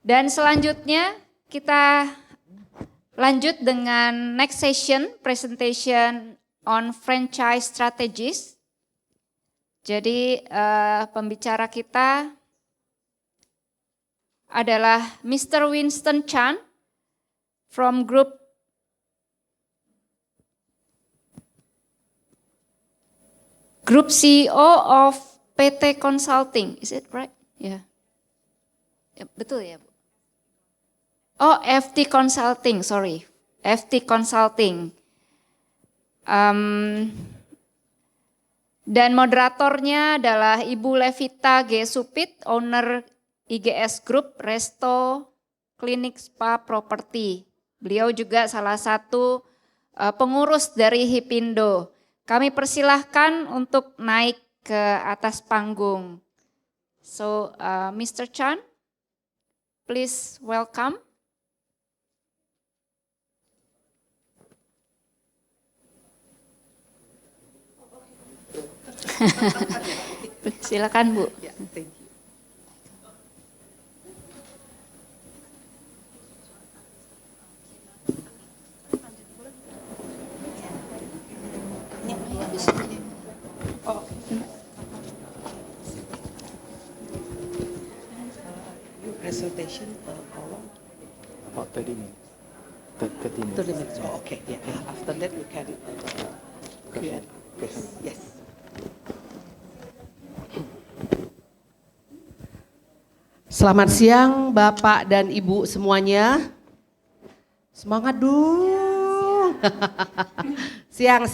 Dan selanjutnya kita lanjut dengan next session, presentation on franchise strategies. Jadi pembicara kita adalah Mr. Winston Chan from Group CEO of PT Consulting. Is it right? Yeah. Betul ya, Bu? Oh, FT Consulting, sorry. FT Consulting. Dan moderatornya adalah Ibu Levita G. Supit, owner IGS Group, Resto, Klinik, Spa, Property. Beliau juga salah satu pengurus dari HIPPINDO. Kami persilahkan untuk naik ke atas panggung. So, Mr. Chan, please welcome. Silakan, Bu. Thank you. Presentation about 30 minutes. 30 minutes. 30 minutes. Oh, okay. Yeah. After that, we can create. Yes. Selamat siang, Bapak dan Ibu semuanya. Semangat dong. Siang.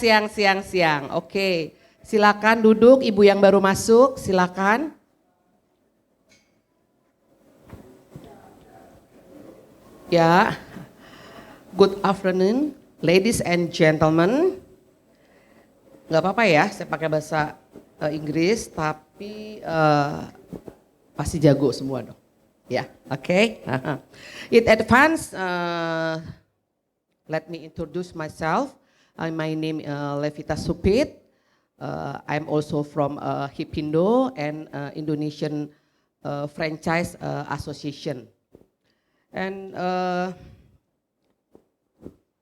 Oke. Silakan duduk, Ibu yang baru masuk, silakan. Ya, good afternoon, ladies and gentlemen. Gak apa-apa ya, saya pakai bahasa Inggris, tapi pasti jago semua dong. Ya, oke. In advance, let me introduce myself. My name Levita Supit. I'm also from HIPPINDO and Indonesian Franchise Association. And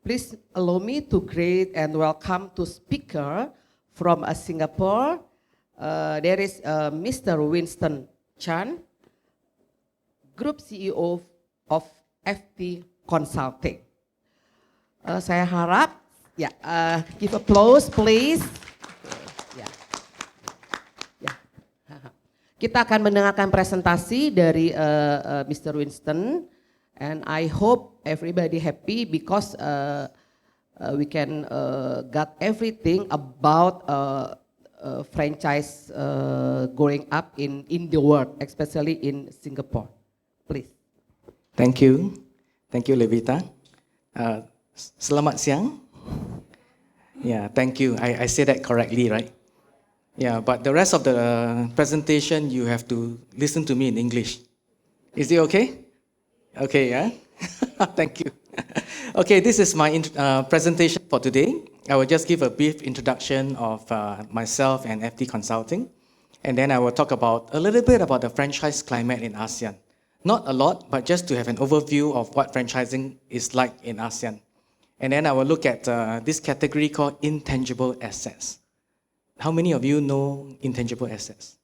please allow me to greet and welcome to speaker from Singapore. There is Mr. Winston Chan, Group CEO of FT Consulting. Saya harap, ya, give applause please. Kita akan mendengarkan presentasi dari Mr. Winston. And I hope everybody happy because we can got everything about franchise growing up in the world, especially in Singapore. Please. Thank you, Levita. Selamat siang. Yeah, thank you. I said that correctly, right? Yeah, but the rest of the presentation you have to listen to me in English. Is it okay? Okay, yeah. Thank you. Okay, this is my presentation for today. I will just give a brief introduction of myself and FT Consulting, and then I will talk about a little bit about the franchise climate in ASEAN. Not a lot, but just to have an overview of what franchising is like in ASEAN. And then I will look at this category called intangible assets. How many of you know intangible assets?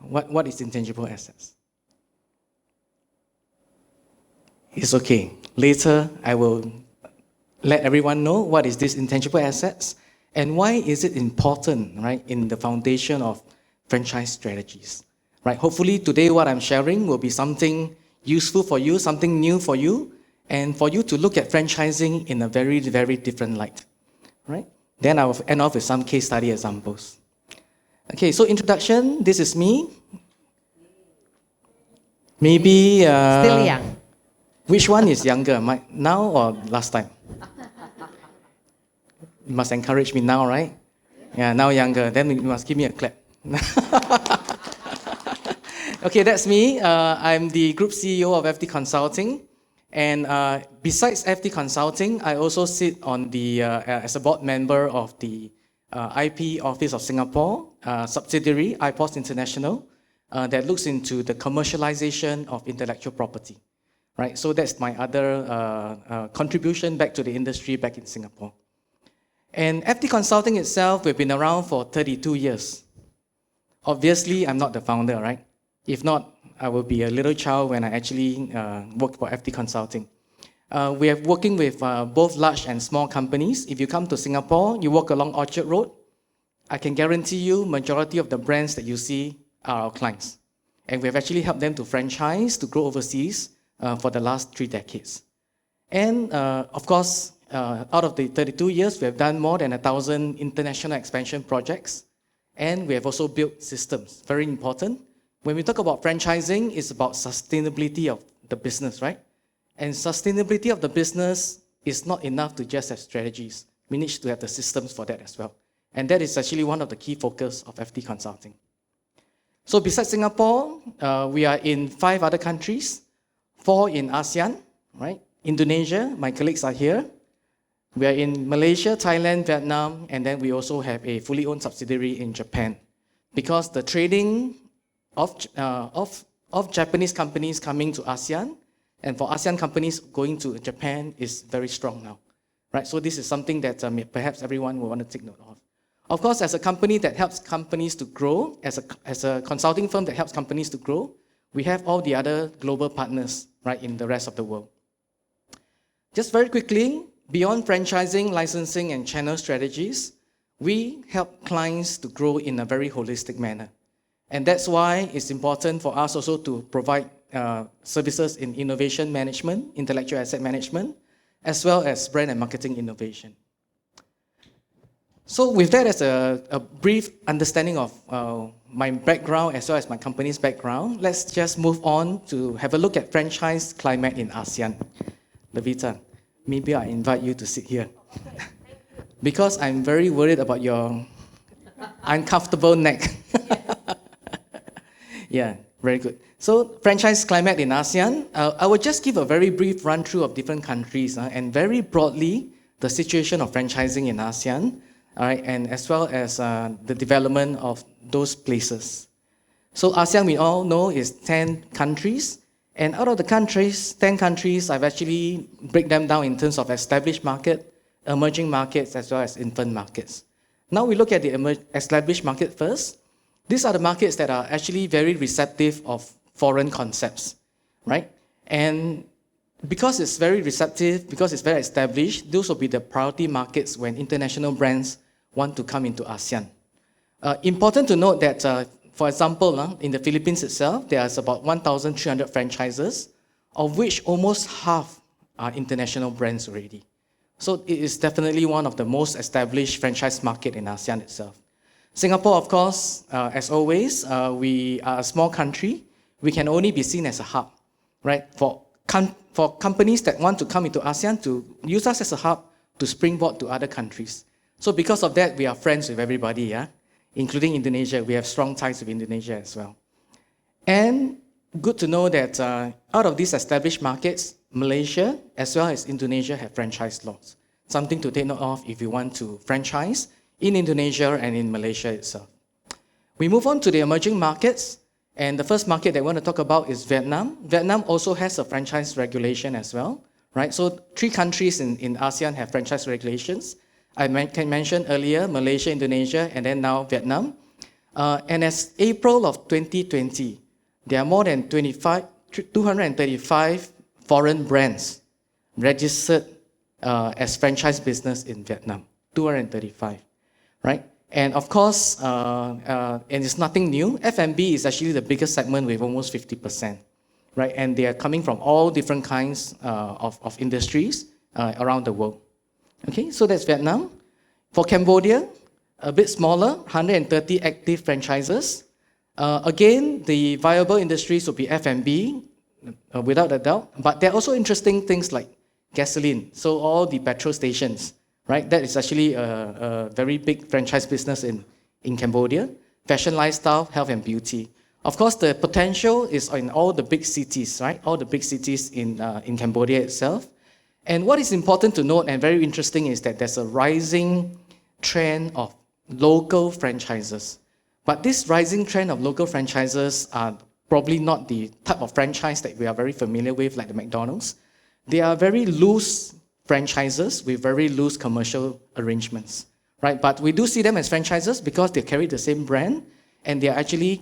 What is intangible assets? It's okay. Later, I will let everyone know what is this intangible assets and why is it important, right, in the foundation of franchise strategies, right? Hopefully today what I'm sharing will be something useful for you, something new for you, and for you to look at franchising in a very, very different light, right? Then I will end off with some case study examples. Okay, so introduction, this is me. Maybe... Still young. Which one is younger, now or last time? You must encourage me now, right? Yeah, now younger, then you must give me a clap. Okay, that's me. I'm the Group CEO of FT Consulting. And besides FT Consulting, I also sit on the as a board member of the IP Office of Singapore, subsidiary, IPOS International, that looks into the commercialization of intellectual property. right? So that's my other contribution back to the industry back in Singapore. And FT Consulting itself, we've been around for 32 years. Obviously, I'm not the founder, right? If not, I will be a little child when I actually work for FT Consulting. We are working with both large and small companies. If you come to Singapore, you walk along Orchard Road, I can guarantee you majority of the brands that you see are our clients. And we have actually helped them to franchise, to grow overseas for the last 3 decades. And of course, out of the 32 years, we have done more than 1,000 international expansion projects. And we have also built systems, very important. When we talk about franchising, it's about sustainability of the business, right? And sustainability of the business is not enough to just have strategies. We need to have the systems for that as well. And that is actually one of the key focus of FT Consulting. So besides Singapore, we are in 5 other countries, 4 in ASEAN, right? Indonesia, my colleagues are here. We are in Malaysia, Thailand, Vietnam, and then we also have a fully owned subsidiary in Japan. Because the trading of Japanese companies coming to ASEAN, and for ASEAN companies going to Japan is very strong now, right? So this is something that perhaps everyone will want to take note of. Of course, as a company that helps companies to grow, as a consulting firm that helps companies to grow, we have all the other global partners, right, in the rest of the world. Just very quickly, beyond franchising, licensing, and channel strategies, we help clients to grow in a very holistic manner. And that's why it's important for us also to provide services in innovation management, intellectual asset management, as well as brand and marketing innovation. So with that as a brief understanding of my background as well as my company's background, let's just move on to have a look at franchise climate in ASEAN. Levita, maybe I invite you to sit here. Because I'm very worried about your uncomfortable neck. Yeah, very good. So franchise climate in ASEAN, I will just give a very brief run through of different countries and very broadly the situation of franchising in ASEAN, all right, and as well as the development of those places. So ASEAN, we all know, is 10 countries. And out of the countries, 10 countries, I've actually break them down in terms of established market, emerging markets, as well as infant markets. Now we look at the established market first. These are the markets that are actually very receptive of foreign concepts, right? And because it's very receptive, because it's very established, those will be the priority markets when international brands want to come into ASEAN. Important to note that, for example, in the Philippines itself, there's about 1,300 franchises, of which almost half are international brands already. So it is definitely one of the most established franchise market in ASEAN itself. Singapore, of course, as always, we are a small country. We can only be seen as a hub, right? For companies that want to come into ASEAN to use us as a hub to springboard to other countries. So because of that, we are friends with everybody, yeah? Including Indonesia. We have strong ties with Indonesia as well. And good to know that out of these established markets, Malaysia as well as Indonesia have franchise laws. Something to take note of if you want to franchise in Indonesia and in Malaysia itself. We move on to the emerging markets. And the first market that I want to talk about is Vietnam. Vietnam also has a franchise regulation as well, right? So 3 countries in ASEAN have franchise regulations. I can mention earlier, Malaysia, Indonesia, and then now Vietnam. And as April of 2020, there are more than 235 foreign brands registered as franchise business in Vietnam. 235, right? And of course, and it's nothing new, F&B is actually the biggest segment with almost 50%, right? And they are coming from all different kinds of industries around the world. Okay, so that's Vietnam. For Cambodia, a bit smaller, 130 active franchises. Again, the viable industries will be F&B, without a doubt. But there are also interesting things like gasoline. So all the petrol stations, right? That is actually a very big franchise business in Cambodia. Fashion, lifestyle, health and beauty. Of course, the potential is in all the big cities, right? All the big cities in Cambodia itself. And what is important to note and very interesting is that there's a rising trend of local franchises. But this rising trend of local franchises are probably not the type of franchise that we are very familiar with, like the McDonald's. They are very loose franchises with very loose commercial arrangements, right? But we do see them as franchises because they carry the same brand and they are actually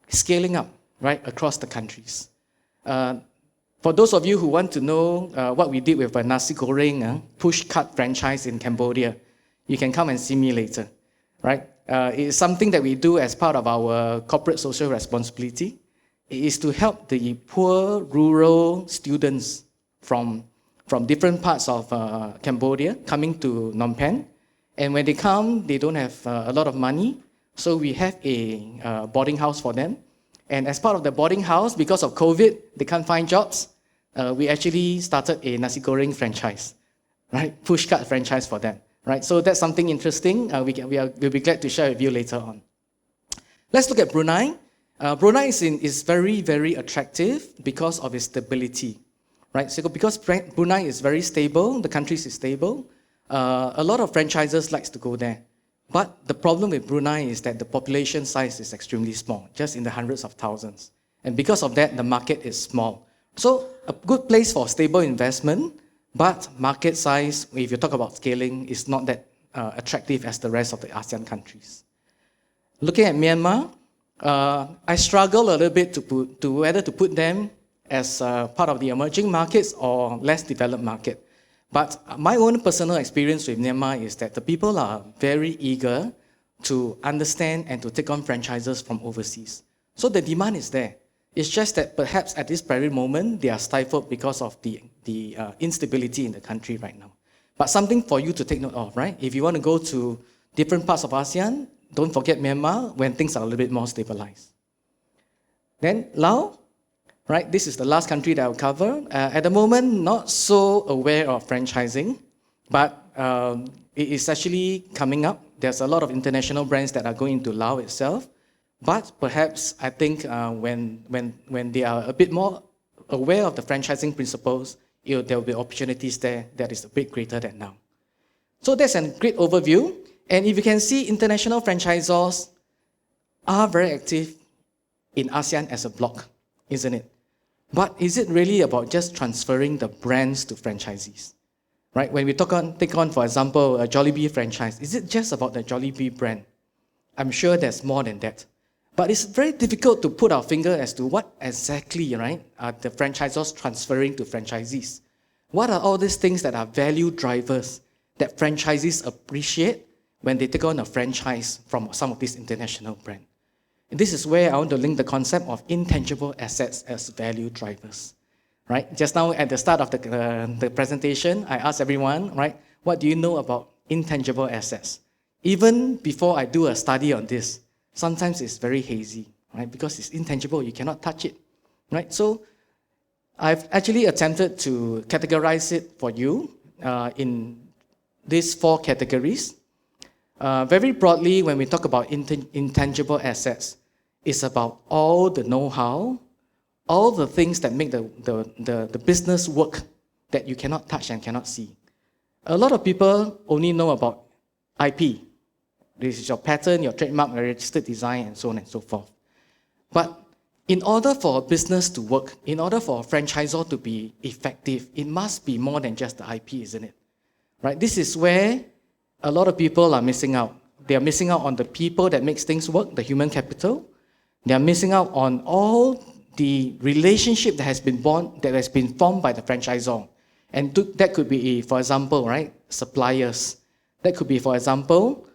scaling up, right, across the countries. For those of you who want to know what we did with a nasi goreng push cart franchise in Cambodia, you can come and see me later, right? It's something that we do as part of our corporate social responsibility. It is to help the poor rural students from different parts of Cambodia coming to Phnom Penh. And when they come, they don't have a lot of money. So we have a boarding house for them. And as part of the boarding house, because of COVID, they can't find jobs. We actually started a nasi goreng franchise, right? Push cart franchise for them, right? So that's something interesting. We'll be glad to share with you later on. Let's look at Brunei. Brunei is very, very attractive because of its stability, right? So because Brunei is very stable, the country is stable, a lot of franchises likes to go there. But the problem with Brunei is that the population size is extremely small, just in the hundreds of thousands. And because of that, the market is small. So a good place for stable investment, but market size, if you talk about scaling, is not that attractive as the rest of the ASEAN countries. Looking at Myanmar, I struggle a little bit to whether to put them as part of the emerging markets or less developed market. But my own personal experience with Myanmar is that the people are very eager to understand and to take on franchises from overseas. So the demand is there. It's just that perhaps at this very moment, they are stifled because of the instability in the country right now. But something for you to take note of, right? If you want to go to different parts of ASEAN, don't forget Myanmar when things are a little bit more stabilized. Then Laos. Right, this is the last country that I'll cover. At the moment, not so aware of franchising, but it is actually coming up. There's a lot of international brands that are going into Laos itself. But perhaps I think when they are a bit more aware of the franchising principles, there will be opportunities there that is a bit greater than now. So that's a great overview. And if you can see, international franchisors are very active in ASEAN as a bloc, isn't it? But is it really about just transferring the brands to franchisees? Right? When we take on, for example, a Jollibee franchise, is it just about the Jollibee brand? I'm sure there's more than that. But it's very difficult to put our finger as to what exactly, right, are the franchisors transferring to franchisees. What are all these things that are value drivers that franchisees appreciate when they take on a franchise from some of these international brands? And this is where I want to link the concept of intangible assets as value drivers, right? Just now at the start of the presentation, I asked everyone, right, what do you know about intangible assets? Even before I do a study on this, sometimes it's very hazy, right? Because it's intangible, you cannot touch it, right? So I've actually attempted to categorize it for you in these 4 categories. Very broadly, when we talk about intangible assets, it's about all the know-how, all the things that make the business work that you cannot touch and cannot see. A lot of people only know about IP. This is your patent, your trademark, your registered design, and so on and so forth. But in order for a business to work, in order for a franchisor to be effective, it must be more than just the IP, isn't it? Right? This is where a lot of people are missing out. They are missing out on the people that makes things work, the human capital. They are missing out on all the relationship that has been formed by the franchisor. And that could be, for example, right, suppliers. That could be, for example,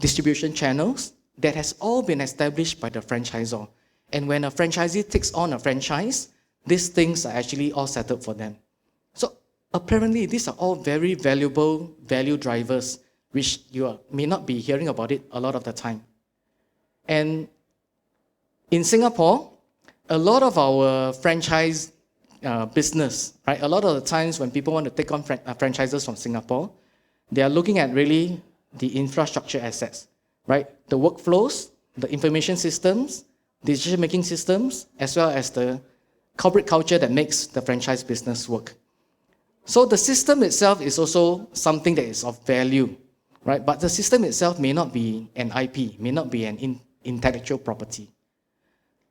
distribution channels that has all been established by the franchisor. And when a franchisee takes on a franchise, these things are actually all settled for them. So apparently, these are all very valuable value drivers which you may not be hearing about it a lot of the time. And in Singapore, a lot of our franchise business, right? A lot of the times when people want to take on franchises from Singapore, they are looking at really the infrastructure assets, right? The workflows, the information systems, decision-making systems, as well as the corporate culture that makes the franchise business work. So the system itself is also something that is of value, right? But the system itself may not be an IP, may not be an intellectual property.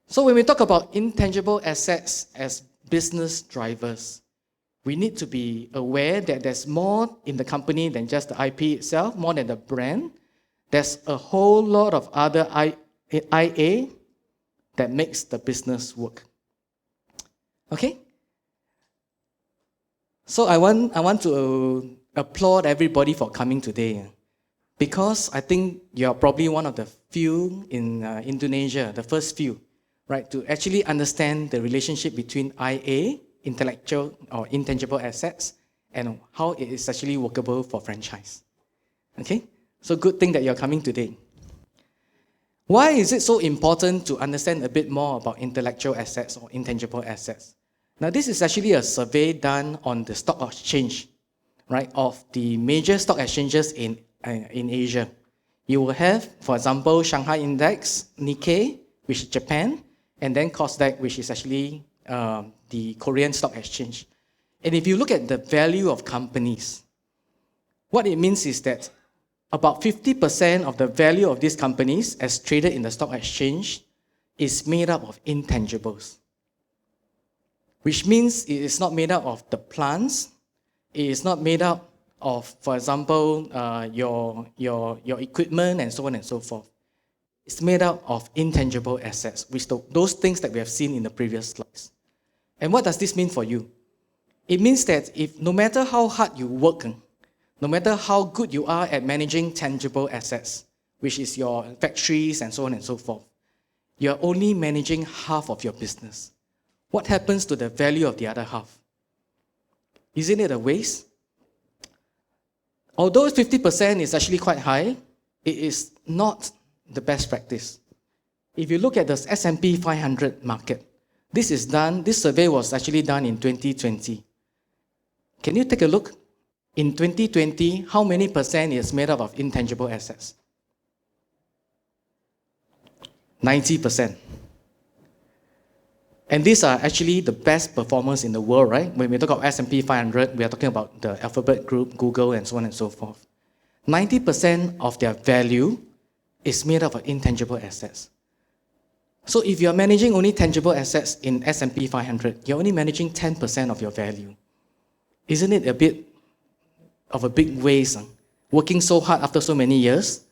So when we talk about intangible assets as business drivers, we need to be aware that there's more in the company than just the IP itself, more than the brand. There's a whole lot of other IA that makes the business work. Okay? So I want to applaud everybody for coming today, because I think you're probably one of the few in Indonesia, the first few, right, to actually understand the relationship between IA, intellectual or intangible assets, and how it is actually workable for franchise. Okay? So good thing that you're coming today. Why is it so important to understand a bit more about intellectual assets or intangible assets? Now, this is actually a survey done on the stock exchange, right, of the major stock exchanges in Asia. You will have, for example, Shanghai Index, Nikkei, which is Japan, and then Kosdaq, which is actually the Korean stock exchange. And if you look at the value of companies, what it means is that about 50% of the value of these companies as traded in the stock exchange is made up of intangibles, which means it is not made up of the plants, it is not made up of, for example, your equipment and so on and so forth. It's made up of intangible assets, which those things that we have seen in the previous slides. And what does this mean for you? It means that if no matter how hard you work, no matter how good you are at managing tangible assets, which is your factories and so on and so forth, you're only managing half of your business. What happens to the value of the other half? Isn't it a waste? Although 50% is actually quite high, it is not the best practice. If you look at the S&P 500 market, this survey was actually done in 2020. Can you take a look? In 2020, how many percent is made up of intangible assets? 90%. And these are actually the best performers in the world, right? When we talk about S&P 500, we are talking about the Alphabet Group, Google, and so on and so forth. 90% of their value is made up of intangible assets. So if you're managing only tangible assets in S&P 500, you're only managing 10% of your value. Isn't it a bit of a big waste, working so hard after so many years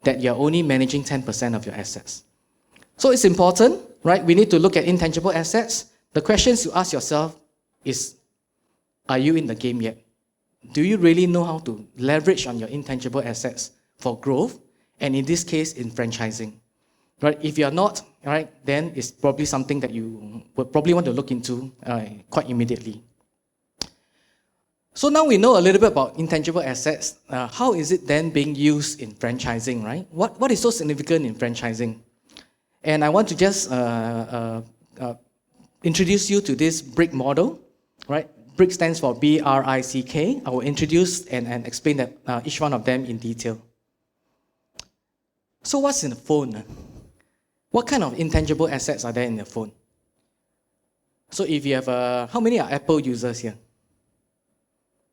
that you're only managing 10% of your assets? So it's important, right? We need to look at intangible assets. The questions you ask yourself is, are you in the game yet? Do you really know how to leverage on your intangible assets for growth? And in this case, in franchising, right? If you're not, right, then it's probably something that you would probably want to look into quite immediately. So now we know a little bit about intangible assets. How is it then being used in franchising, right? What is so significant in franchising? And I want to just introduce you to this BRIC model, right? BRIC stands for B-R-I-C-K. I will introduce and explain that, each one of them in detail. So what's in the phone? What kind of intangible assets are there in the phone? So if you have, how many are Apple users here?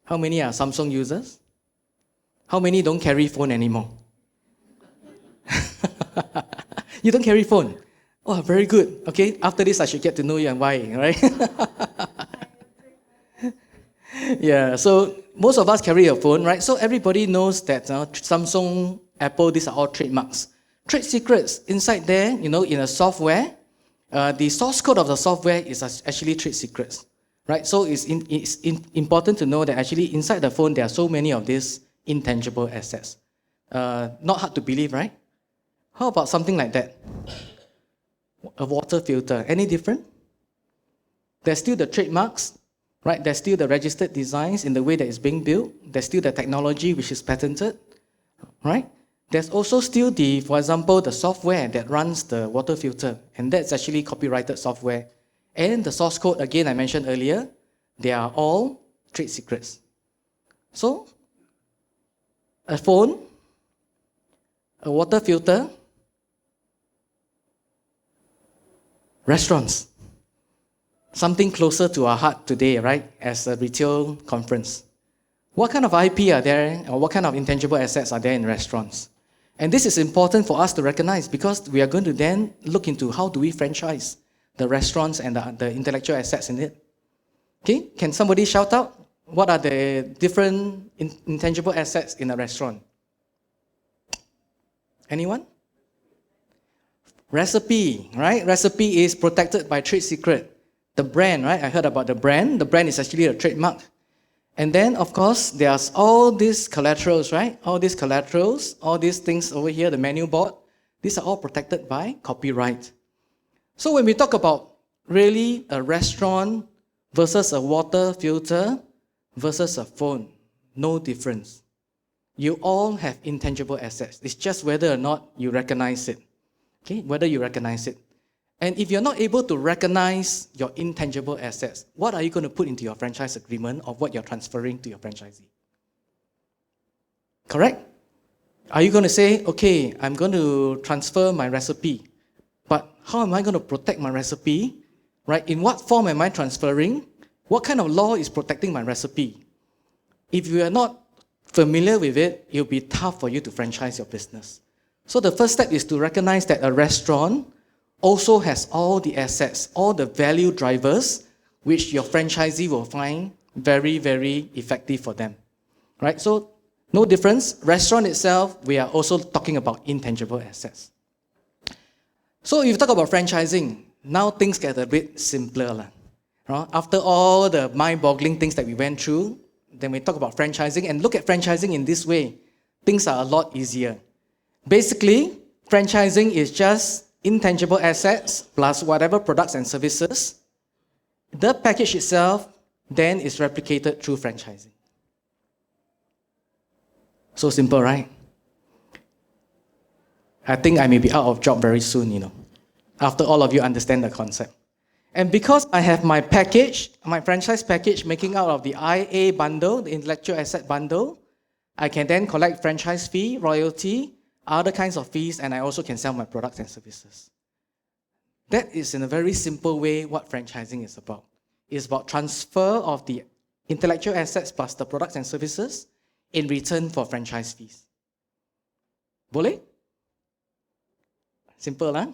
How many are Samsung users? How many don't carry phone anymore? You don't carry phone? Oh, very good. Okay, after this I should get to know you and why, right? Yeah, so most of us carry a phone, right? So everybody knows that Samsung, Apple, these are all trademarks. Trade secrets inside there, in a software, the source code of the software is actually trade secrets, right? So it's important to know that actually inside the phone there are so many of these intangible assets. Not hard to believe, right? How about something like that? A water filter, any different? There's still the trademarks, right? There's still the registered designs in the way that it's being built. There's still the technology which is patented, right? There's also still for example, the software that runs the water filter, and that's actually copyrighted software. And the source code, again, I mentioned earlier, they are all trade secrets. So, a phone, a water filter, restaurants. Something closer to our heart today, right, as a retail conference. What kind of IP are there, or what kind of intangible assets are there in restaurants? And this is important for us to recognize because we are going to then look into how do we franchise. the restaurants and the intellectual assets in it? Okay, can somebody shout out? What are the different intangible assets in a restaurant? Anyone? Recipe, right? Recipe is protected by trade secret. The brand, right? I heard about the brand. The brand is actually a trademark. And then, of course, there's all these collaterals, right? All these collaterals, all these things over here, the menu board, these are all protected by copyright. So when we talk about really a restaurant versus a water filter versus a phone, no difference. You all have intangible assets. It's just whether or not you recognize it. Okay, whether you recognize it. And if you're not able to recognize your intangible assets, what are you going to put into your franchise agreement of what you're transferring to your franchisee? Correct? Are you going to say, okay, I'm going to transfer my recipe, but how am I going to protect my recipe? Right? In what form am I transferring? What kind of law is protecting my recipe? If you are not familiar with it, it'll be tough for you to franchise your business. So the first step is to recognize that a restaurant also has all the assets, all the value drivers, which your franchisee will find very, very effective for them. Right? So no difference. Restaurant itself, we are also talking about intangible assets. So if you talk about franchising, now things get a bit simpler. Right? After all the mind-boggling things that we went through, then we talk about franchising and look at franchising in this way. Things are a lot easier. Basically, franchising is just intangible assets plus whatever products and services. The package itself then is replicated through franchising. So simple, right? I think I may be out of job very soon, after all of you understand the concept. And because I have my package, my franchise package making out of the IA bundle, the intellectual asset bundle, I can then collect franchise fee, royalty, other kinds of fees, and I also can sell my products and services. That is, in a very simple way, what franchising is about. It's about transfer of the intellectual assets plus the products and services in return for franchise fees. Boleh? Simple, huh?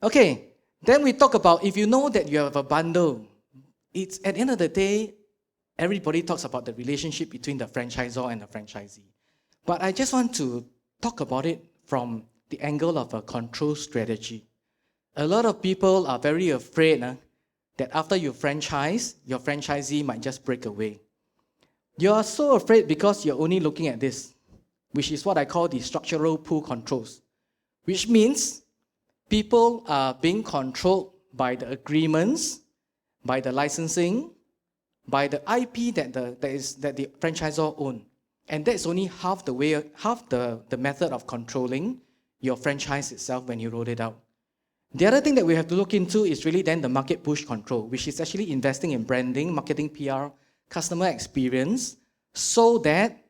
Okay, then we talk about if you know that you have a bundle, it's at the end of the day, everybody talks about the relationship between the franchisor and the franchisee. But I just want to talk about it from the angle of a control strategy. A lot of people are very afraid that after you franchise, your franchisee might just break away. You are so afraid because you're only looking at this, which is what I call the structural pull controls, which means people are being controlled by the agreements, by the licensing, by the IP that the franchisor owns. And that's only half the method of controlling your franchise itself when you roll it out. The other thing that we have to look into is really then the market push control, which is actually investing in branding, marketing, PR, customer experience, so that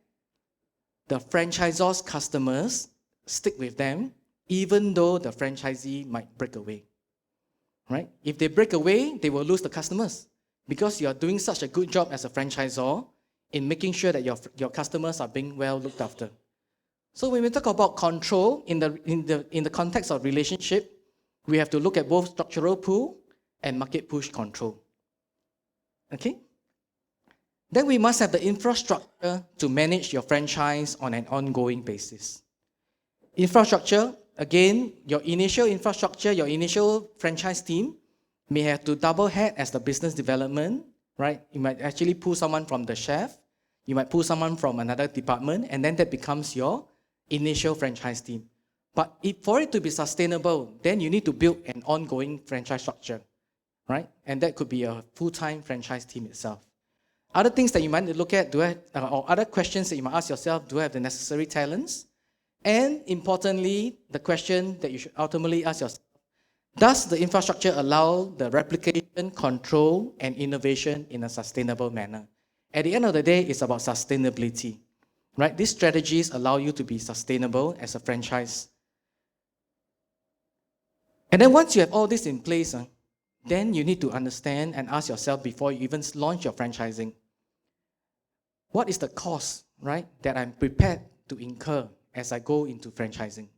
the franchisor's customers stick with them, even though the franchisee might break away. Right? If they break away, they will lose the customers because you are doing such a good job as a franchisor in making sure that your customers are being well looked after. So when we talk about control in the context of relationship, we have to look at both structural pull and market push control. Okay? Then we must have the infrastructure to manage your franchise on an ongoing basis. Infrastructure, again, your initial infrastructure, your initial franchise team may have to double head as the business development, right? You might actually pull someone from the chef, you might pull someone from another department, and then that becomes your initial franchise team. But for it to be sustainable, then you need to build an ongoing franchise structure, right? And that could be a full-time franchise team itself. Other things that you might look at, or other questions that you might ask yourself, do I have the necessary talents? And importantly, the question that you should ultimately ask yourself, does the infrastructure allow the replication, control, and innovation in a sustainable manner? At the end of the day, it's about sustainability, right? These strategies allow you to be sustainable as a franchise. And then once you have all this in place, then you need to understand and ask yourself before you even launch your franchising, what is the cost, right, that I'm prepared to incur as I go into franchising?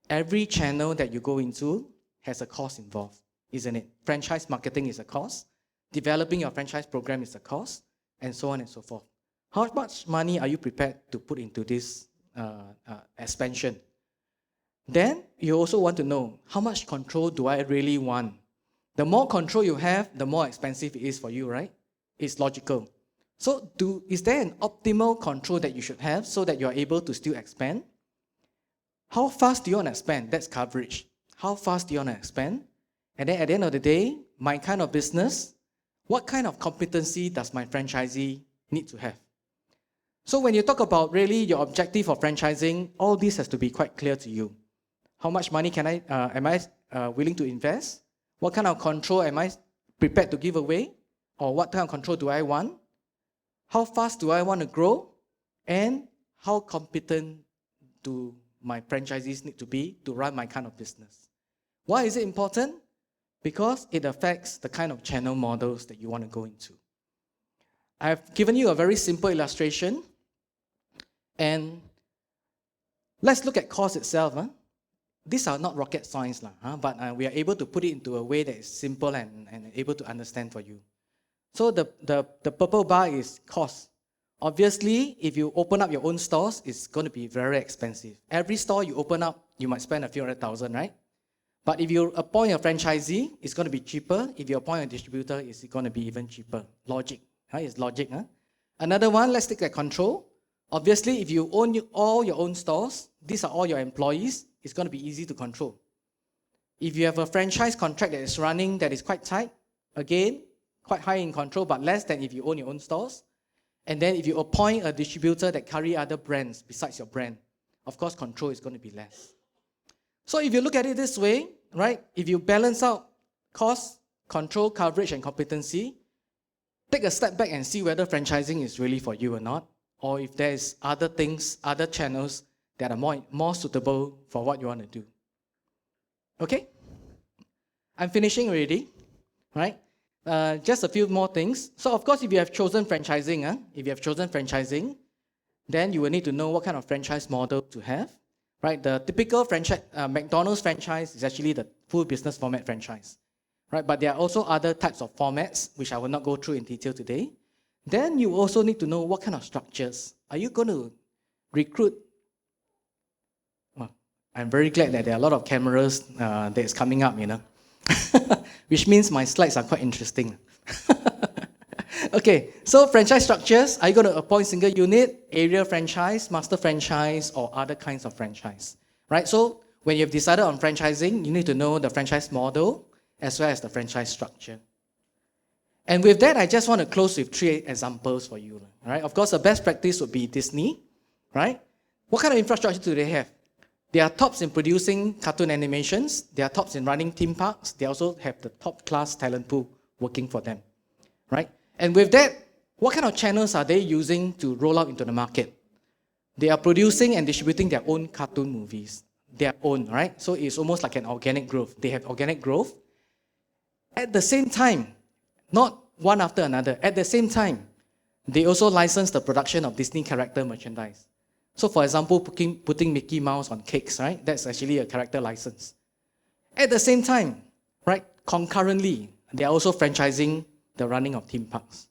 Every channel that you go into has a cost involved. isn't it? Franchise marketing is a cost. Developing your franchise program is a cost, and so on and so forth. How much money are you prepared to put into this expansion? Then you also want to know, how much control do I really want? The more control you have, the more expensive it is for you, right? It's logical. So is there an optimal control that you should have so that you're able to still expand? How fast do you want to expand? That's coverage. How fast do you want to expand? And then at the end of the day, my kind of business, what kind of competency does my franchisee need to have? So when you talk about really your objective of franchising, all this has to be quite clear to you. How much money am I willing to invest? What kind of control am I prepared to give away? Or what kind of control do I want? How fast do I want to grow? And how competent do my franchisees need to be to run my kind of business? Why is it important? Because it affects the kind of channel models that you want to go into. I've given you a very simple illustration. And let's look at cost itself. These are not rocket science, but we are able to put it into a way that is simple and able to understand for you. So the purple bar is cost. Obviously, if you open up your own stores, it's going to be very expensive. Every store you open up, you might spend a few $100,000, right? But if you appoint a franchisee, it's going to be cheaper. If you appoint a distributor, it's going to be even cheaper. Logic. It's logic. Another one, let's take that control. Obviously, if you own all your own stores, these are all your employees, it's going to be easy to control. If you have a franchise contract that is running that is quite tight, again, quite high in control, but less than if you own your own stores. And then if you appoint a distributor that carry other brands besides your brand, of course, control is going to be less. So if you look at it this way, right, if you balance out cost, control, coverage, and competency, take a step back and see whether franchising is really for you or not, or if there's other things, other channels that are more suitable for what you want to do. Okay? I'm finishing already, right? Just a few more things. So of course, if you have chosen franchising, then you will need to know what kind of franchise model to have, right? The typical McDonald's franchise is actually the full business format franchise, right? But there are also other types of formats, which I will not go through in detail today. Then you also need to know what kind of structures. Are you going to recruit? Well, I'm very glad that there are a lot of cameras that is coming up, which means my slides are quite interesting. Okay, so franchise structures, are you going to appoint single unit, area franchise, master franchise, or other kinds of franchise? Right, so when you've decided on franchising, you need to know the franchise model as well as the franchise structure. And with that, I just want to close with 3 examples for you. Right? Of course, the best practice would be Disney. Right? What kind of infrastructure do they have? They are tops in producing cartoon animations. They are tops in running theme parks. They also have the top-class talent pool working for them. Right? And with that, what kind of channels are they using to roll out into the market? They are producing and distributing their own cartoon movies. Their own, right? So it's almost like an organic growth. They have organic growth. At the same time, not one after another. At the same time, they also license the production of Disney character merchandise. So for example, putting Mickey Mouse on cakes, right? That's actually a character license. At the same time, right, concurrently, they are also franchising the running of theme parks.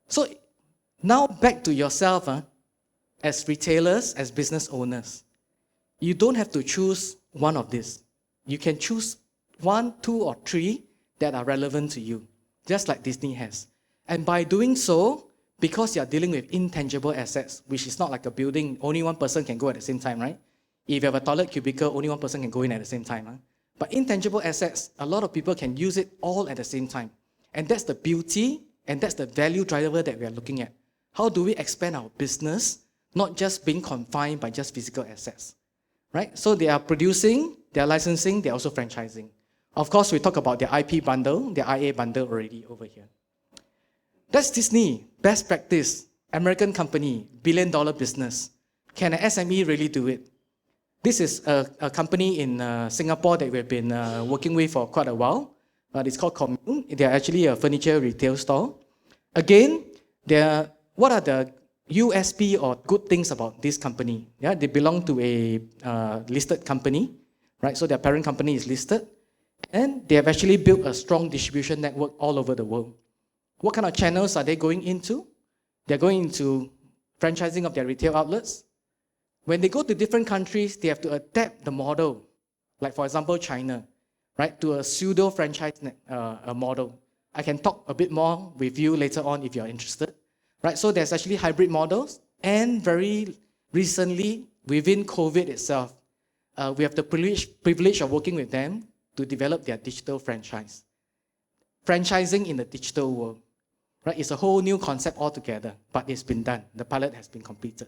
So now back to yourself, as retailers, as business owners. You don't have to choose one of these. You can choose 1, 2, or 3 that are relevant to you, just like Disney has. And by doing so, because you're dealing with intangible assets, which is not like a building, only one person can go at the same time, right? If you have a toilet cubicle, only one person can go in at the same time. But intangible assets, a lot of people can use it all at the same time. And that's the beauty, and that's the value driver that we are looking at. How do we expand our business, not just being confined by just physical assets, right? So they are producing, they are licensing, they are also franchising. Of course, we talk about their IP bundle, their IA bundle already over here. That's Disney, best practice, American company, billion-dollar business. Can an SME really do it? This is a company in Singapore that we've been working with for quite a while. It's called Commune. They're actually a furniture retail store. Again, what are the USP or good things about this company? Yeah, they belong to a listed company, right? So their parent company is listed. And they have actually built a strong distribution network all over the world. What kind of channels are they going into? They're going into franchising of their retail outlets. When they go to different countries, they have to adapt the model. Like for example, China, right, to a pseudo franchise model. I can talk a bit more with you later on if you're interested. Right, so there's actually hybrid models, and very recently, within COVID itself, we have the privilege of working with them to develop their digital franchise. Franchising in the digital world, right? It's a whole new concept altogether, but it's been done. The pilot has been completed.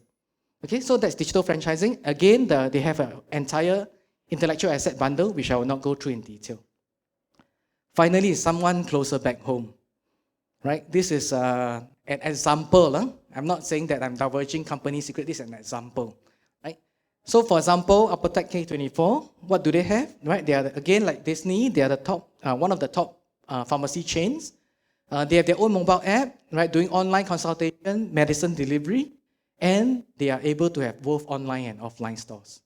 Okay, so that's digital franchising. Again, they have an entire intellectual asset bundle, which I will not go through in detail. Finally, someone closer back home, right? This is an example. I'm not saying that I'm divulging company secret. This is an example, right? So, for example, Apothec K24, what do they have? Right? They are again like Disney. They are the top, one of the top pharmacy chains. They have their own mobile app, right? Doing online consultation, medicine delivery, and they are able to have both online and offline stores.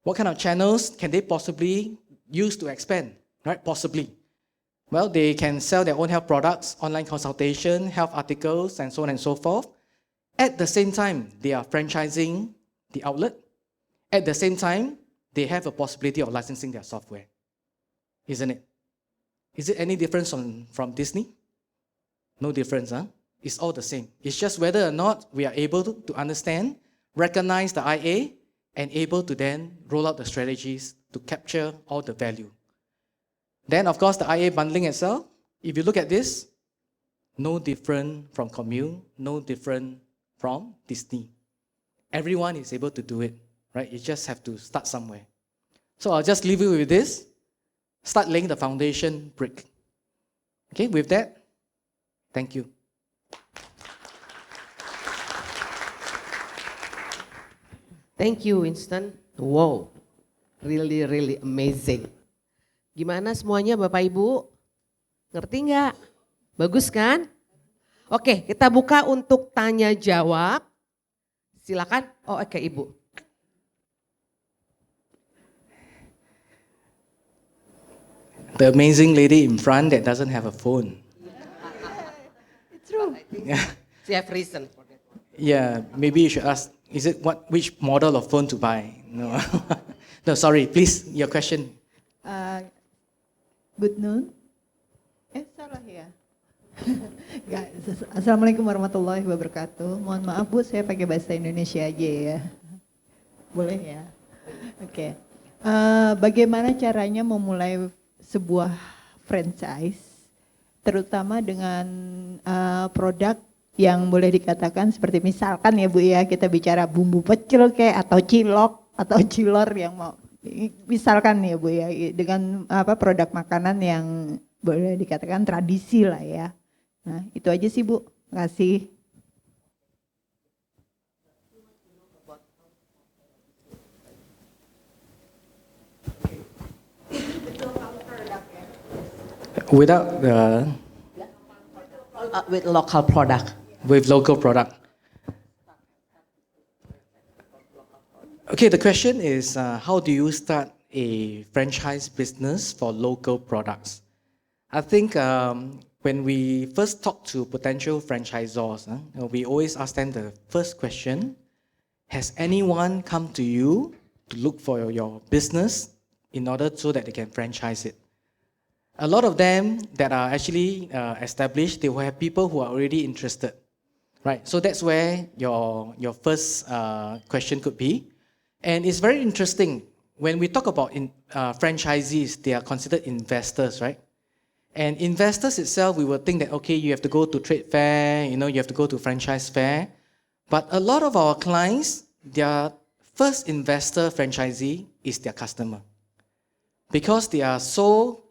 What kind of channels can they possibly use to expand? Right? Possibly. Well, they can sell their own health products, online consultation, health articles, and so on and so forth. At the same time, they are franchising the outlet. At the same time, they have a possibility of licensing their software. Isn't it? Is it any difference from Disney? No difference, huh? It's all the same. It's just whether or not we are able to understand, recognize the IA, and able to then roll out the strategies to capture all the value. Then, of course, the IA bundling itself, if you look at this, no different from Commune, no different from Disney. Everyone is able to do it, right? You just have to start somewhere. So I'll just leave you with this. Start laying the foundation brick. Okay, with that, thank you. Thank you, Winston. Wow, really, really amazing. Gimana semuanya Bapak Ibu? Ngerti nggak? Bagus kan? Oke, kita buka untuk tanya jawab. Silakan. Oh, oke Ibu. The amazing lady in front that doesn't have a phone. It's true. Yeah. She have reason for that. Yeah, maybe you should ask, which model of phone to buy? No, no, sorry, please, your question. Good noon. Salah ya. Assalamualaikum warahmatullahi wabarakatuh. Mohon maaf Bu, saya pakai bahasa Indonesia aja ya. Boleh ya? Oke. Bagaimana caranya memulai sebuah franchise, terutama dengan produk yang boleh dikatakan seperti misalkan ya Bu ya, kita bicara bumbu pecel kayak atau cilok atau cilor yang mau misalkan ya Bu ya, dengan produk makanan yang boleh dikatakan tradisi lah ya. Nah itu aja sih Bu, makasih. Without With local product. with local product. Okay, the question is, how do you start a franchise business for local products? I think when we first talk to potential franchisors, we always ask them the first question, has anyone come to you to look for your business in order so that they can franchise it? A lot of them that are actually established, they will have people who are already interested, right? So that's where your first question could be. And it's very interesting. When we talk about franchisees, they are considered investors, right? And investors itself, we will think that, okay, you have to go to trade fair, you have to go to franchise fair. But a lot of our clients, their first investor franchisee is their customer. Because they are so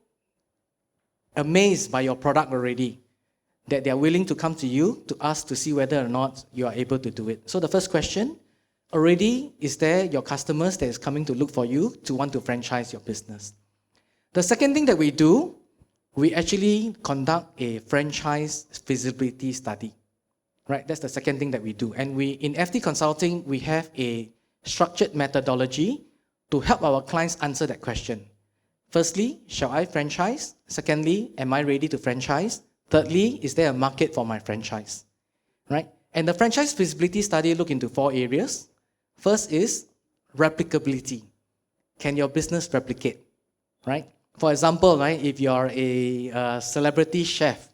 amazed by your product already, that they are willing to come to you to ask to see whether or not you are able to do it. So the first question, already is there your customers that is coming to look for you to want to franchise your business? The second thing that we do, we actually conduct a franchise feasibility study. Right, that's the second thing that we do. And in FT Consulting, we have a structured methodology to help our clients answer that question. Firstly, shall I franchise? Secondly, am I ready to franchise? Thirdly, is there a market for my franchise? Right? And the franchise feasibility study look into 4 areas. First is replicability. Can your business replicate? Right? For example, right, if you're a celebrity chef,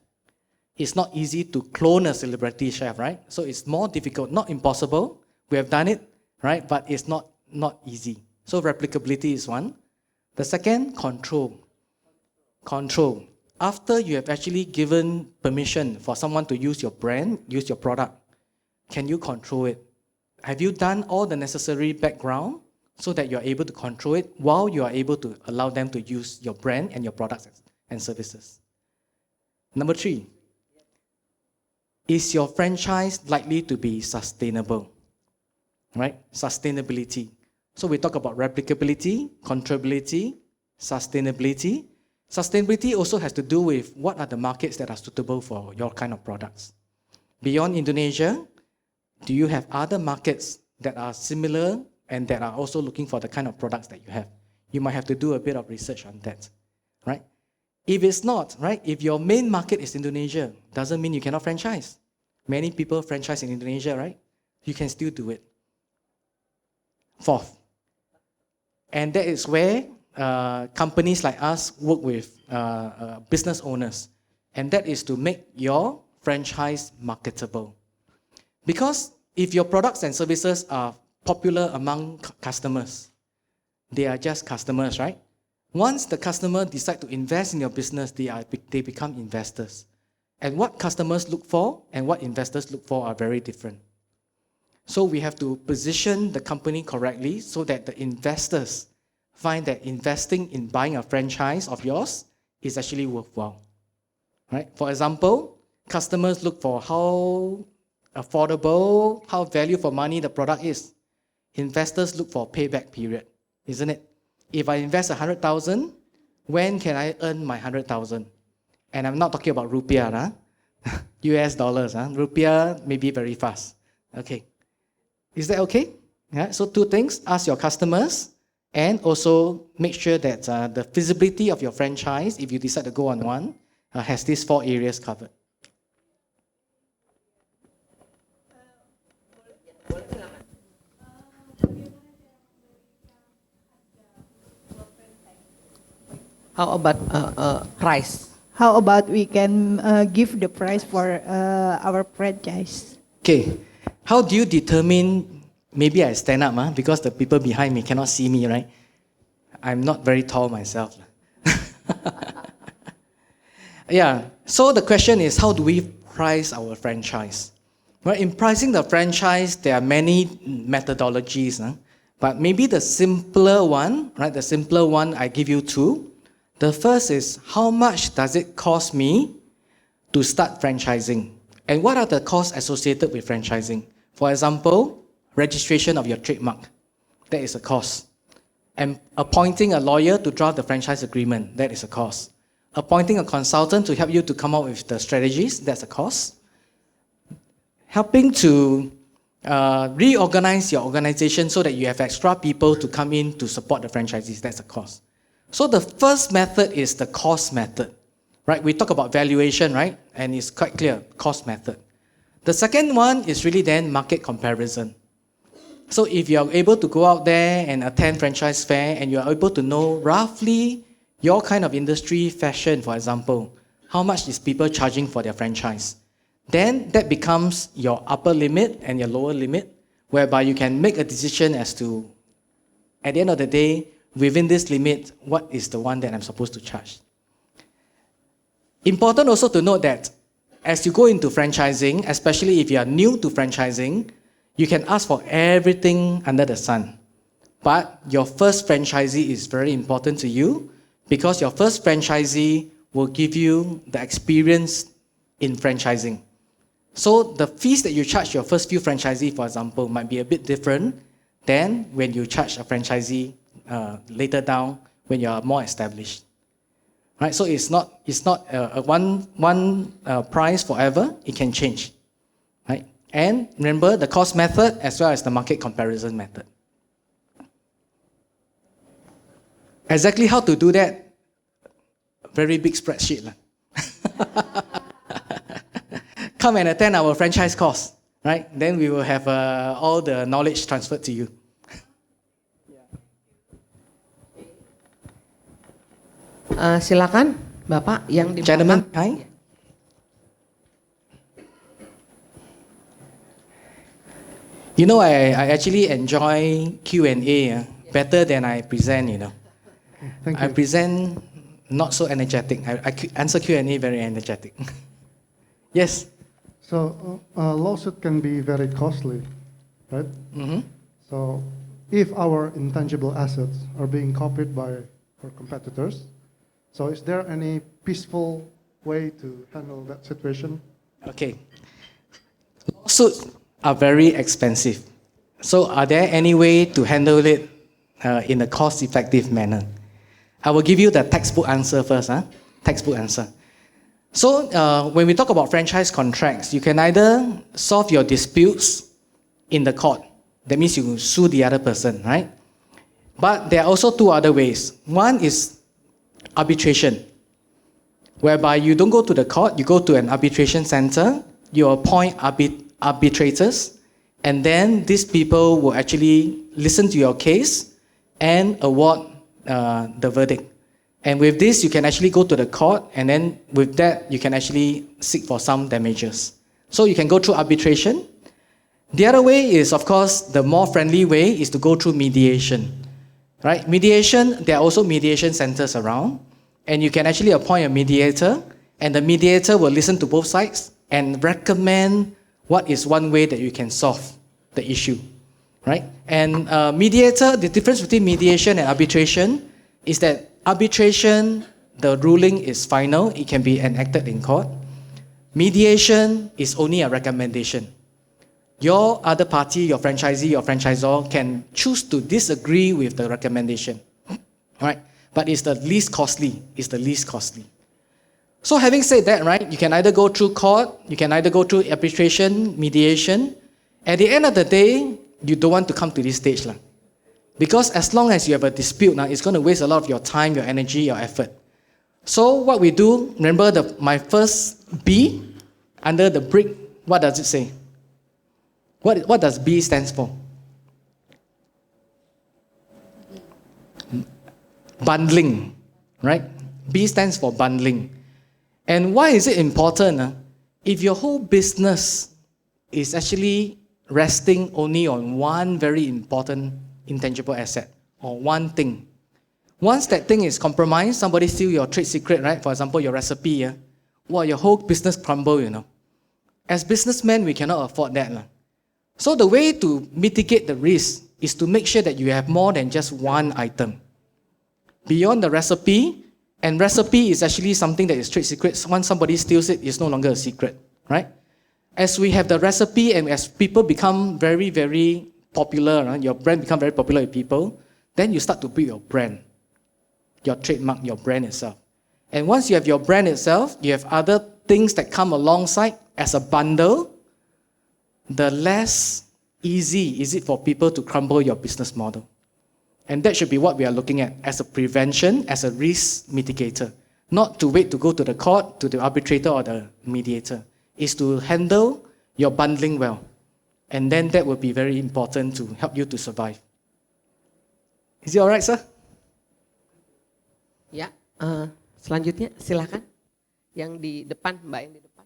it's not easy to clone a celebrity chef, right? So it's more difficult, not impossible. We have done it, right? But it's not easy. So replicability is one. The second, control. Control. After you have actually given permission for someone to use your brand, use your product, can you control it? Have you done all the necessary background so that you're able to control it while you are able to allow them to use your brand and your products and services? Number 3, is your franchise likely to be sustainable? Right? Sustainability. So we talk about replicability, controllability, sustainability. Sustainability also has to do with what are the markets that are suitable for your kind of products. Beyond Indonesia, do you have other markets that are similar and that are also looking for the kind of products that you have? You might have to do a bit of research on that, right? If it's not, right, if your main market is Indonesia, doesn't mean you cannot franchise. Many people franchise in Indonesia, right? You can still do it. 4th, and that is where companies like us work with business owners, and that is to make your franchise marketable. Because if your products and services are popular among customers, they are just customers, right? Once the customer decide to invest in your business, they become investors. And what customers look for and what investors look for are very different. So we have to position the company correctly so that the investors find that investing in buying a franchise of yours is actually worthwhile. Right? For example, customers look for how affordable, how value for money the product is. Investors look for payback period, isn't it? If I invest 100,000, when can I earn my 100,000? And I'm not talking about rupiah, US dollars. Rupiah may be very fast. Okay. Is that okay? Yeah. So 2 things, ask your customers and also make sure that the feasibility of your franchise, if you decide to go on one, has these 4 areas covered. How about price? How about we can give the price for our franchise? Okay. How do you determine, maybe I stand up because the people behind me cannot see me, right? I'm not very tall myself. Yeah, so the question is, how do we price our franchise? Well, in pricing the franchise, there are many methodologies, but maybe the simpler one, right? The simpler one, I give you 2. The first is, how much does it cost me to start franchising? And what are the costs associated with franchising? For example, registration of your trademark. That is a cost. And appointing a lawyer to draft the franchise agreement. That is a cost. Appointing a consultant to help you to come up with the strategies. That's a cost. Helping to reorganize your organization so that you have extra people to come in to support the franchisees. That's a cost. So the first method is the cost method. Right? We talk about valuation, right? And it's quite clear, cost method. The second one is really then market comparison. So if you are able to go out there and attend franchise fair and you are able to know roughly your kind of industry, fashion, for example, how much is people charging for their franchise? Then that becomes your upper limit and your lower limit, whereby you can make a decision as to, at the end of the day, within this limit, what is the one that I'm supposed to charge? Important also to note that as you go into franchising, especially if you are new to franchising, you can ask for everything under the sun. But your first franchisee is very important to you because your first franchisee will give you the experience in franchising. So the fees that you charge your first few franchisee, for example, might be a bit different than when you charge a franchisee later down when you are more established. Right? So it's not a one price forever. It can change. Right? And remember the cost method as well as the market comparison method. Exactly how to do that, very big spreadsheet. Come and attend our franchise course, right? Then we will have all the knowledge transferred to you. Silakan Bapak yang di Gentlemen, belakang. hi. You know, I actually enjoy Q&A better than I present, you know. Thank I you. present not so energetic. I answer Q&A very energetic. Yes. So a lawsuit can be very costly, right? Mm-hmm. So if our intangible assets are being copied by our competitors, so is there any peaceful way to handle that situation? Okay. Lawsuits are very expensive. So are there any way to handle it in a cost-effective manner? I will give you the textbook answer first. Textbook answer. So when we talk about franchise contracts, you can either solve your disputes in the court. That means you sue the other person, right? But there are also two other ways. One is arbitration, whereby you don't go to the court, you go to an arbitration center, you appoint arbitrators, and then these people will actually listen to your case and award the verdict. And with this, you can actually go to the court, and then with that, you can actually seek for some damages. So you can go through arbitration. The other way is, of course, the more friendly way is to go through mediation. Right? Mediation, there are also mediation centers around, and you can actually appoint a mediator, and the mediator will listen to both sides and recommend what is one way that you can solve the issue. Right? And mediator, the difference between mediation and arbitration is that arbitration, the ruling is final, it can be enacted in court. Mediation is only a recommendation. Your other party, your franchisee, your franchisor can choose to disagree with the recommendation. Right? But it's the least costly. It's the least costly. So having said that, right, you can either go through court, you can either go through arbitration, mediation. At the end of the day, you don't want to come to this stage. Because as long as you have a dispute, it's going to waste a lot of your time, your energy, your effort. So what we do, remember my first B, under the brick, what does it say? What does B stands for? Bundling, right? B stands for bundling. And why is it important? If your whole business is actually resting only on one very important intangible asset or one thing. Once that thing is compromised, somebody steal your trade secret, right? For example, your recipe, well, your whole business crumble, you know. As businessmen, we cannot afford that. So the way to mitigate the risk is to make sure that you have more than just one item. Beyond the recipe, and recipe is actually something that is trade secret. Once somebody steals it, it's no longer a secret, right? As we have the recipe and as people become very, very popular, right? Your brand become very popular with people, then you start to build your brand, your trademark, your brand itself. And once you have your brand itself, you have other things that come alongside as a bundle, the less easy is it for people to crumble your business model. And that should be what we are looking at as a prevention, as a risk mitigator. Not to wait to go to the court, to the arbitrator or the mediator. Is to handle your bundling well. And then that will be very important to help you to survive. Is it all right, sir? Ya, selanjutnya silakan. Yang di depan, Mbak yang di depan.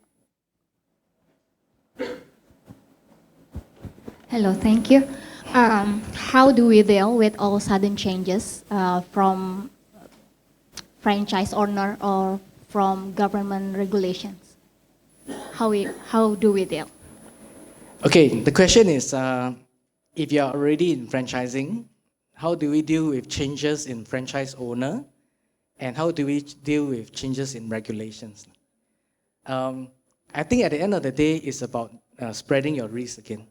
Hello, thank you. How do we deal with all sudden changes from franchise owner or from government regulations? How do we deal? Okay, the question is, if you are already in franchising, how do we deal with changes in franchise owner? And how do we deal with changes in regulations? I think at the end of the day, it's about spreading your risk again.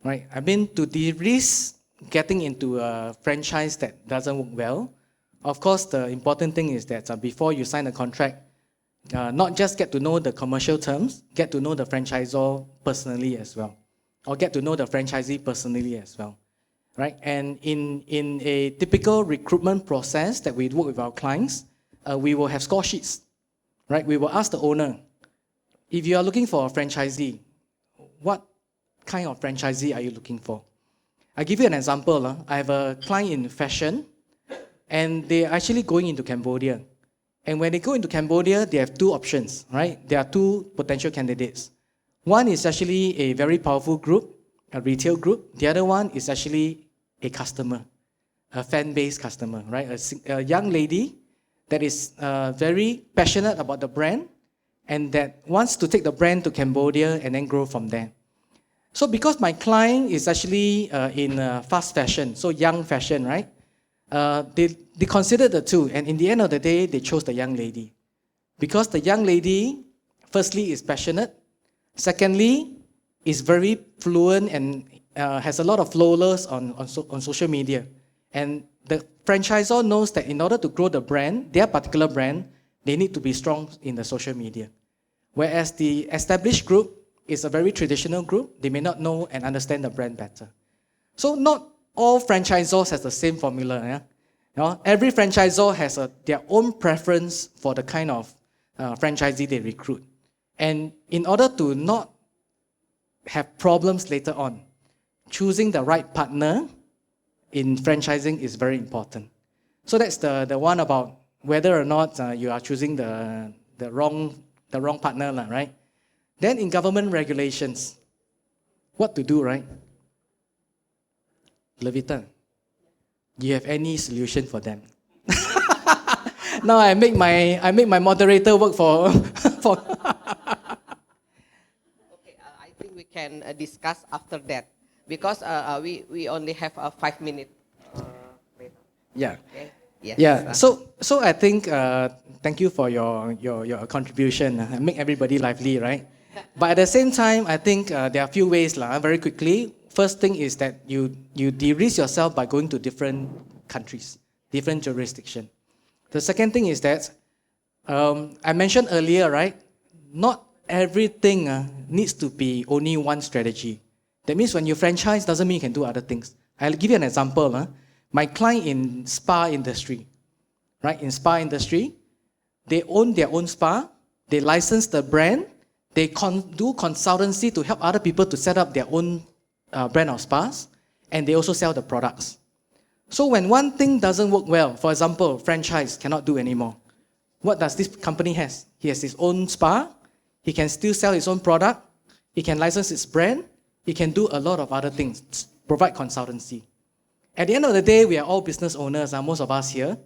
Right? I mean, to de-risk getting into a franchise that doesn't work well, of course, the important thing is that before you sign a contract, not just get to know the commercial terms, get to know the franchisor personally as well, or get to know the franchisee personally as well, right? And in a typical recruitment process that we work with our clients, we will have score sheets, right? We will ask the owner, if you are looking for a franchisee, what kind of franchisee are you looking for? I'll give you an example. I have a client in fashion, and they're actually going into Cambodia. And when they go into Cambodia, they have two options, right? There are two potential candidates. One is actually a very powerful group, a retail group. The other one is actually a customer, a fan-based customer, right? A young lady that is very passionate about the brand and that wants to take the brand to Cambodia and then grow from there. So because my client is actually in fast fashion, so young fashion, right? They considered the two, and in the end of the day, they chose the young lady. Because the young lady, firstly, is passionate. Secondly, is very fluent and has a lot of followers on social media. And the franchisor knows that in order to grow the brand, their particular brand, they need to be strong in the social media. Whereas the established group is a very traditional group, they may not know and understand the brand better. So not all franchisors has the same formula. Yeah? You know, every franchisor has their own preference for the kind of franchisee they recruit. And in order to not have problems later on, choosing the right partner in franchising is very important. So that's the one about whether or not you are choosing the wrong partner, right? Then in government regulations, what to do, right? Levita, do you have any solution for them? Now I make my moderator work for. Okay, I think we can discuss after that because we only have 5 minutes. Yeah. Okay. Yes. Yeah. So I think thank you for your contribution. Make everybody lively, right? But at the same time, I think there are a few ways, very quickly. First thing is that you de-risk yourself by going to different countries, different jurisdiction. The second thing is that I mentioned earlier, right? Not everything needs to be only one strategy. That means when you franchise, doesn't mean you can do other things. I'll give you an example. My client in spa industry, right? In spa industry, they own their own spa. They license the brand. They do consultancy to help other people to set up their own brand of spas, and they also sell the products. So when one thing doesn't work well, for example, franchise cannot do anymore, what does this company has? He has his own spa, he can still sell his own product, he can license his brand, he can do a lot of other things, provide consultancy. At the end of the day, we are all business owners, most of us here.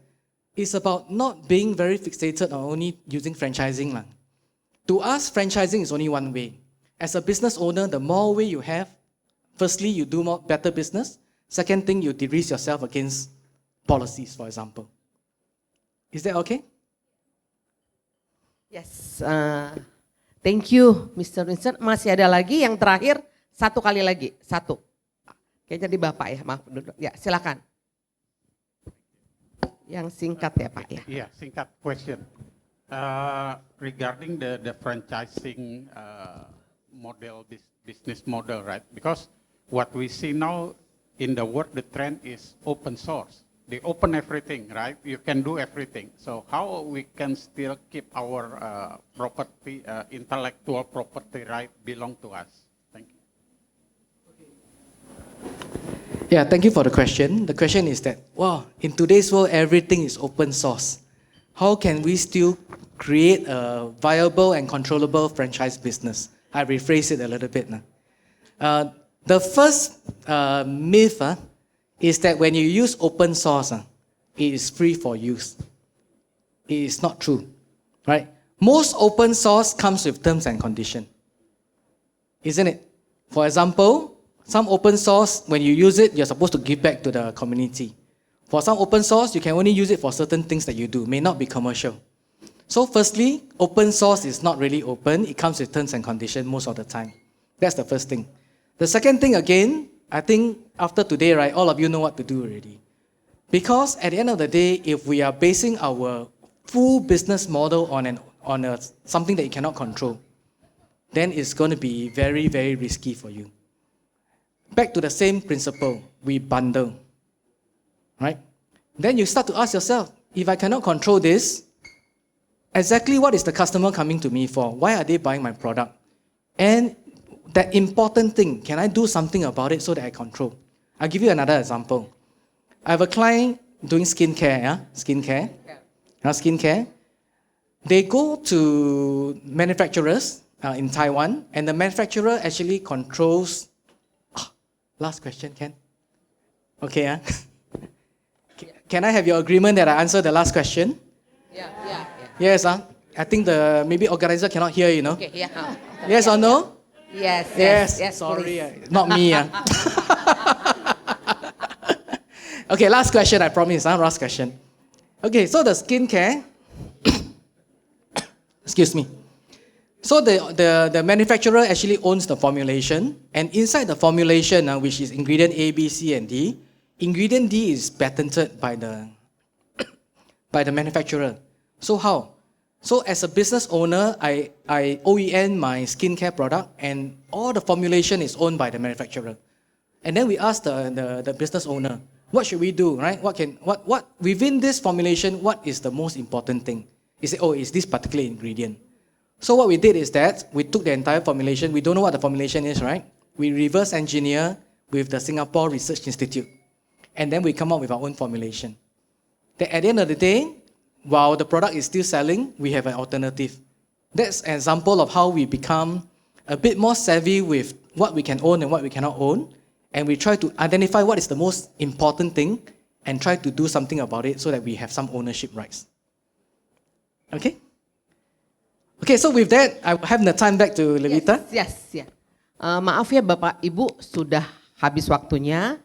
It's about not being very fixated on only using franchising. To us, franchising is only one way. As a business owner, the more way you have, firstly, you do better business. Second thing, you de-risk yourself against policies, for example. Is that okay? Yes. Thank you, Mr. Winston. Masih ada lagi yang terakhir, satu kali lagi, satu. Kayaknya di Bapak ya, maaf dulu. Ya, silakan. Yang singkat ya Pak ya. Yeah, singkat question. Regarding the franchising model, business model, right? Because what we see now in the world, the trend is open source. They open everything, right? You can do everything. So how we can still keep our property, intellectual property right belong to us? Thank you. Yeah, thank you for the question. The question is that, wow, in today's world, everything is open source. How can we still create a viable and controllable franchise business? I rephrase it a little bit. The first myth is that when you use open source, it is free for use. It is not true, right? Most open source comes with terms and conditions, isn't it? For example, some open source, when you use it, you're supposed to give back to the community. For some open source, you can only use it for certain things that you do, may not be commercial. So firstly, open source is not really open. It comes with terms and conditions most of the time. That's the first thing. The second thing again, I think after today, right, all of you know what to do already. Because at the end of the day, if we are basing our full business model on something that you cannot control, then it's going to be very, very risky for you. Back to the same principle, we bundle, right? Then you start to ask yourself, if I cannot control this, exactly what is the customer coming to me for? Why are they buying my product? And that important thing, can I do something about it so that I control? I'll give you another example. I have a client doing skincare, skincare. Skincare. They go to manufacturers in Taiwan, and the manufacturer actually controls. Last question, Ken. Okay, Can I have your agreement that I answer the last question? Yeah. Yes, I think maybe organizer cannot hear, Okay, yeah. Yes or no? Yes. Sorry, Please. not me. Okay, last question, I promise. Last question. Okay, so the skincare. Excuse me. So the manufacturer actually owns the formulation, and inside the formulation, which is ingredient A, B, C, and D, ingredient D is patented by the manufacturer. So how? So as a business owner, I OEM my skincare product, and all the formulation is owned by the manufacturer. And then we ask the business owner, what should we do, right? What within this formulation, what is the most important thing? He said, it's this particular ingredient. So what we did is that we took the entire formulation. We don't know what the formulation is, right? We reverse engineer with the Singapore Research Institute, and then we come up with our own formulation. Then at the end of the day, while the product is still selling, we have an alternative. That's an example of how we become a bit more savvy with what we can own and what we cannot own, and we try to identify what is the most important thing and try to do something about it so that we have some ownership rights. Okay? Okay, so with that, I will have the time back to Levita. Yes. Maaf ya Bapak Ibu, sudah habis waktunya.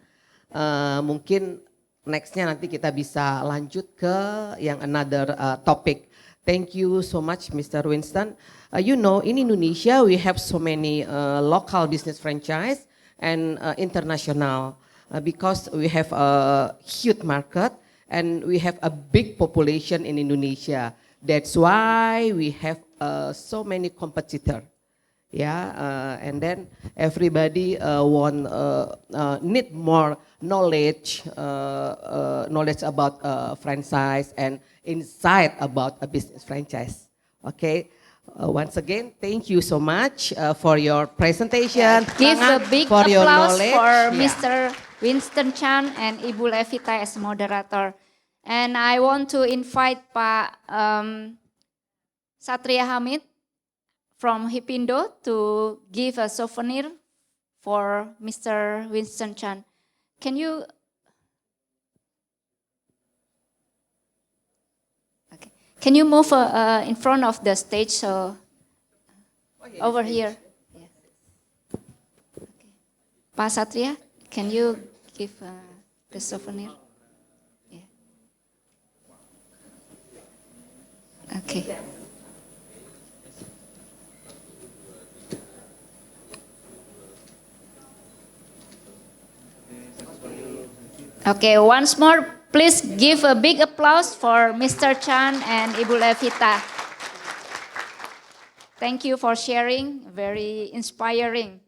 Mungkin nextnya nanti kita bisa lanjut ke yang another topic. Thank you so much, Mr. Winston. In Indonesia we have so many local business franchise and international because we have a huge market and we have a big population in Indonesia. That's why we have so many competitors. And then everybody need more knowledge about franchise and insight about a business franchise. Okay, once again, thank you so much for your presentation. Give a big for your applause knowledge. for Yeah. Mr. Winston Chan and Ibu Levita as moderator. And I want to invite Pak Satria Hamid from HIPPINDO to give a souvenir for Mr. Winston Chan. Can you? Okay. Can you move in front of the stage so over here? Yeah. Okay. Pak Satria, can you give the souvenir? Yeah. Okay. Okay, once more, please give a big applause for Mr. Chan and Ibu Levita. Thank you for sharing, very inspiring.